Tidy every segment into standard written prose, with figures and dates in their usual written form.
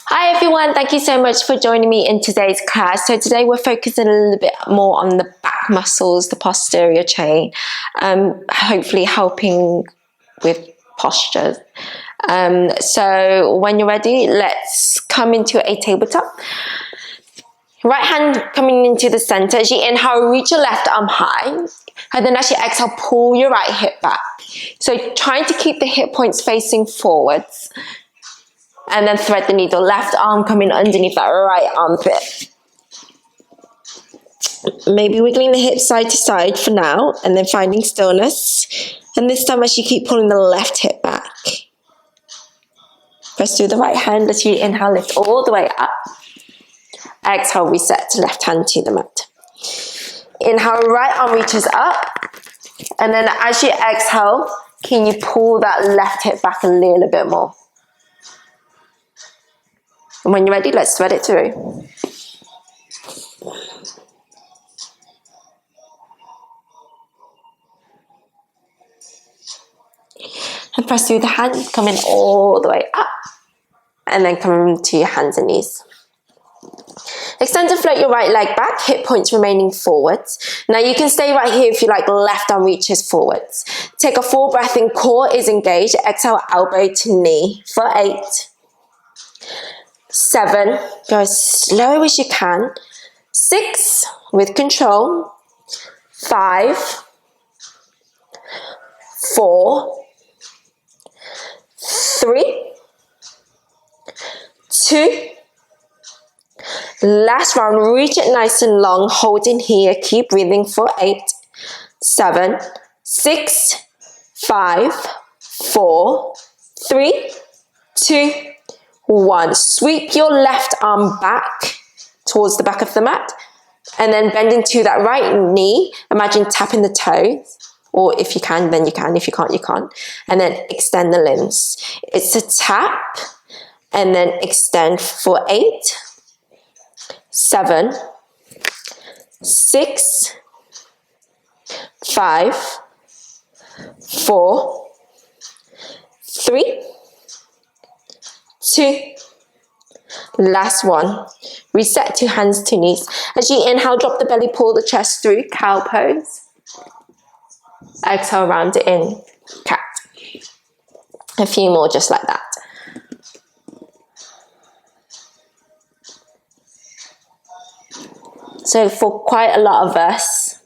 Hi everyone, thank you so much for joining me in today's class. So today we're focusing a little bit more on the back muscles, the posterior chain, hopefully helping with postures. So when you're ready, let's come into a tabletop. Right hand coming into the center. As you inhale, reach your left arm high. And then as you exhale, pull your right hip back. So trying to keep the hip points facing forwards. And then thread the needle. Left arm coming underneath that right armpit. Maybe wiggling the hips side to side for now. And then finding stillness. And this time as you keep pulling the left hip back. Press through the right hand as you inhale, lift all the way up. Exhale, reset to left hand to the mat. Inhale, right arm reaches up. And then as you exhale, can you pull that left hip back a little bit more? And when you're ready, let's thread it through. And press through the hand, coming all the way up. And then come to your hands and knees. Extend and float your right leg back, hip points remaining forwards. Now you can stay right here if you like, left arm reaches forwards. Take a full breath in, core is engaged. Exhale, elbow to knee for 8, 7, go as slow as you can. 6, with control. 5, 4, 3, 2, last round, reach it nice and long, hold in here, keep breathing for 8, 7, 6, 5, 4, 3, 2, 1. Sweep your left arm back towards the back of the mat and then bend into that right knee. Imagine tapping the toes, or if you can, then you can. If you can't, you can't. And then extend the limbs. It's a tap and then extend for 8, 7, 6, 5, 4, 3, 2, last one. Reset to hands to knees. As you inhale, drop the belly, pull the chest through, cow pose. Exhale, round it in, cat. A few more just like that. So for quite a lot of us,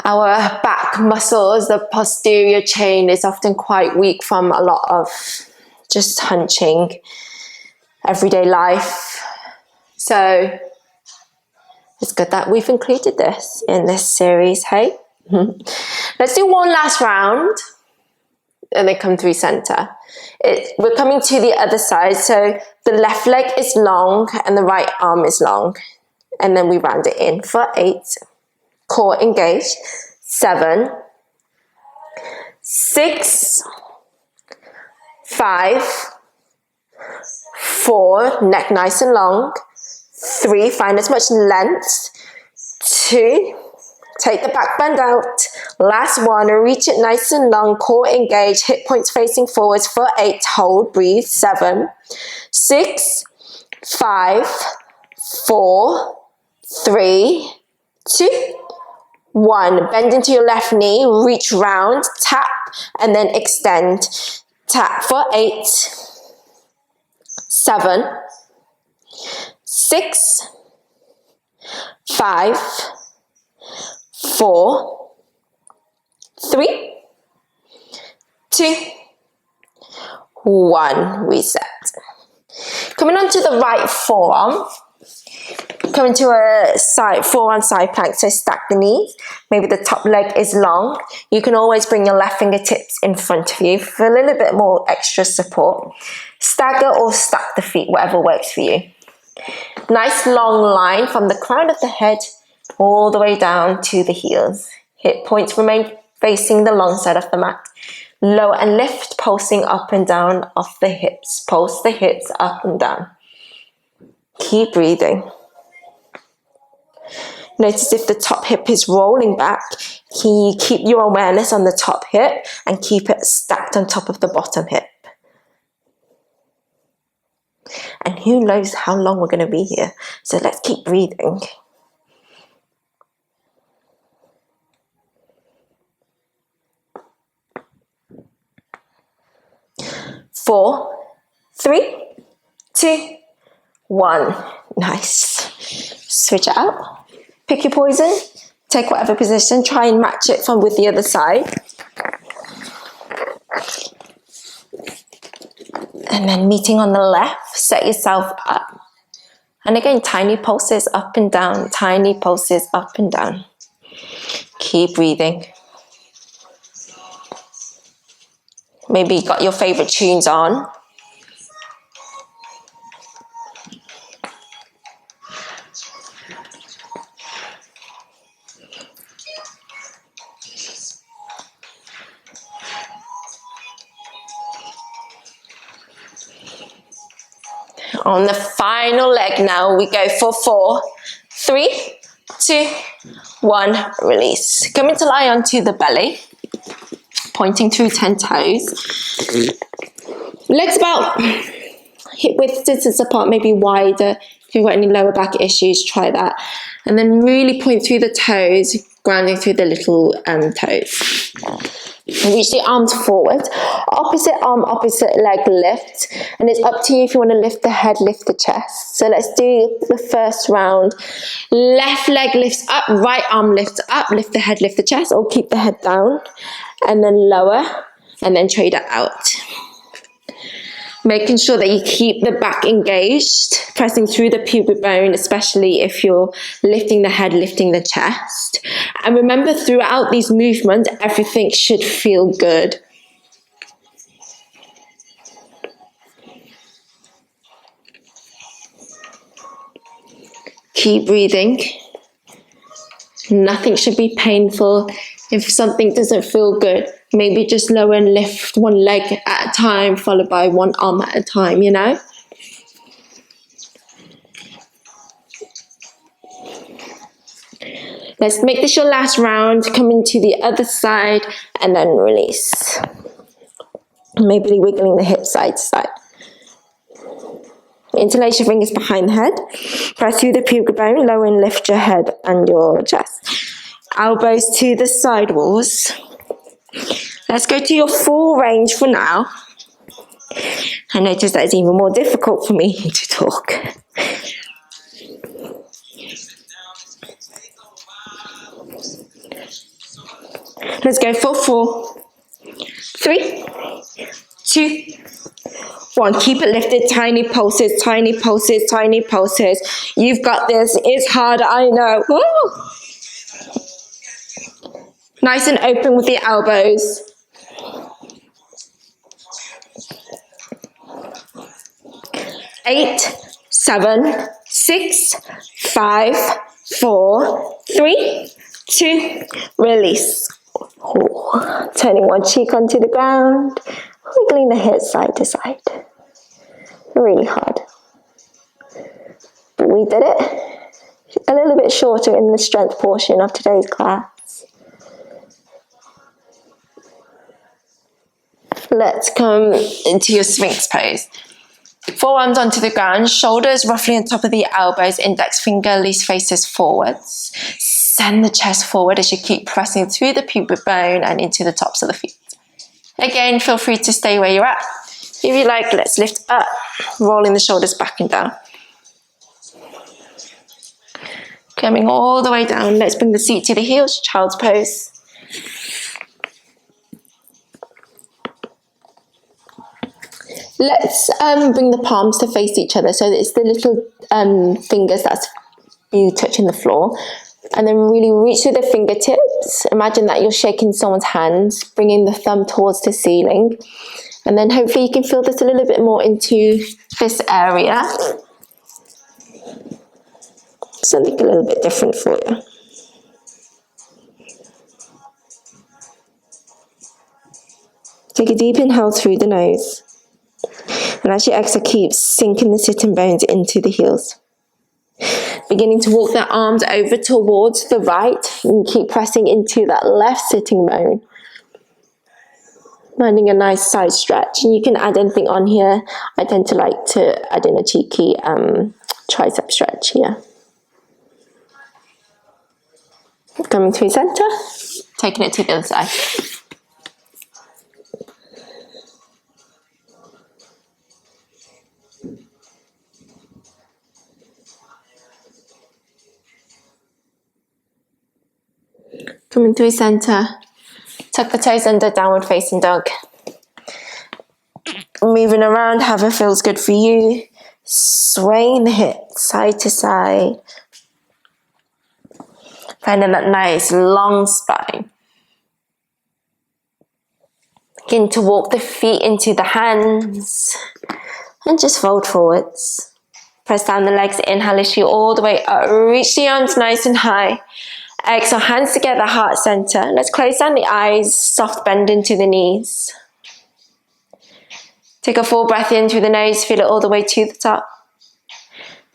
our back muscles, the posterior chain is often quite weak from a lot of just hunching, everyday life. So it's good that we've included this in this series, hey? Let's do one last round and then come through center. We're coming to the other side, so the left leg is long and the right arm is long. And then we round it in for 8. Core engaged. 7, 6, 5, 4, neck nice and long. 3, find as much length. 2, take the back bend out. Last one, reach it nice and long, core engaged, hip points facing forwards for 8, hold, breathe. 7, 6, 5, 4, 3, 2, 1. Bend into your left knee, reach round, tap, and then extend. Tap for 8, 7, 6, 5, 4, 3, 2, 1. Reset. Coming on to the right forearm. Coming to a side, forearm side plank, so stack the knees. Maybe the top leg is long. You can always bring your left fingertips in front of you for a little bit more extra support. Stagger or stack the feet, whatever works for you. Nice long line from the crown of the head all the way down to the heels. Hip points remain facing the long side of the mat. Lower and lift, pulsing up and down off the hips. Pulse the hips up and down. Keep breathing. Notice if the top hip is rolling back, can you keep your awareness on the top hip and keep it stacked on top of the bottom hip? And who knows how long we're going to be here. So let's keep breathing. 4, 3, 2, 1. Nice. Switch it out. Pick your poison. Take whatever position. Try and match it from with the other side. And then meeting on the left, set yourself up. And again, tiny pulses up and down, tiny pulses up and down. Keep breathing. Maybe you got your favorite tunes on. On the final leg now, we go for 4, 3, 2, 1, release. Coming to lie onto the belly, pointing through 10 toes. Legs about hip width distance apart, maybe wider. If you've got any lower back issues, try that. And then really point through the toes, grounding through the little toes. Reach the arms forward, opposite arm, opposite leg lift, and it's up to you if you want to lift the head, lift the chest. So let's do the first round. Left leg lifts up, right arm lifts up, lift the head, lift the chest, or keep the head down, and then lower, and then trade it out. Making sure that you keep the back engaged, pressing through the pubic bone, especially if you're lifting the head, lifting the chest. And remember, throughout these movements, everything should feel good. Keep breathing. Nothing should be painful. If something doesn't feel good, maybe just lower and lift one leg at a time, followed by one arm at a time, you know? Let's make this your last round. Come into the other side and then release. Maybe wiggling the hips side to side. Interlace your fingers behind the head. Press through the pubic bone, lower and lift your head and your chest. Elbows to the side walls. Let's go to your full range for now. I notice that it's even more difficult for me to talk. Let's go for 4, 3, 2, 1. Keep it lifted. Tiny pulses, tiny pulses, tiny pulses. You've got this. It's hard, I know. Woo! Nice and open with the elbows. Eight, 7, 6, 5, 4, 3, 2, release. Oh, turning one cheek onto the ground, wiggling the hips side to side. Really hard. But we did it. A little bit shorter in the strength portion of today's class. Let's come into your Sphinx pose. Forearms onto the ground, shoulders roughly on top of the elbows, index finger least faces forwards. Send the chest forward as you keep pressing through the pubic bone and into the tops of the feet. Again, feel free to stay where you're at. If you like, let's lift up, rolling the shoulders back and down. Coming all the way down, let's bring the seat to the heels, child's pose. Let's bring the palms to face each other, so that it's the little fingers that's you touching the floor. And then really reach through the fingertips. Imagine that you're shaking someone's hands, bringing the thumb towards the ceiling. And then hopefully you can feel this a little bit more into this area. Something a little bit different for you. Take a deep inhale through the nose. And as you exhale, keep sinking the sitting bones into the heels. Beginning to walk the arms over towards the right and keep pressing into that left sitting bone. Finding a nice side stretch, and you can add anything on here. I tend to like to add in a cheeky tricep stretch here. Coming to center, taking it to the other side. Coming through center, tuck the toes under, downward facing dog. Moving around, however feels good for you. Swaying the hips side to side. Finding that nice long spine. Begin to walk the feet into the hands and just fold forwards. Press down the legs, inhale, lift you all the way up. Reach the arms nice and high. Exhale, hands together, heart center. Let's close down the eyes, soft bend into the knees. Take a full breath in through the nose, feel it all the way to the top.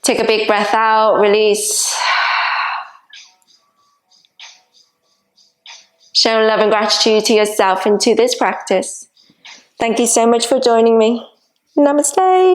Take a big breath out, release. Show love and gratitude to yourself and to this practice. Thank you so much for joining me. Namaste.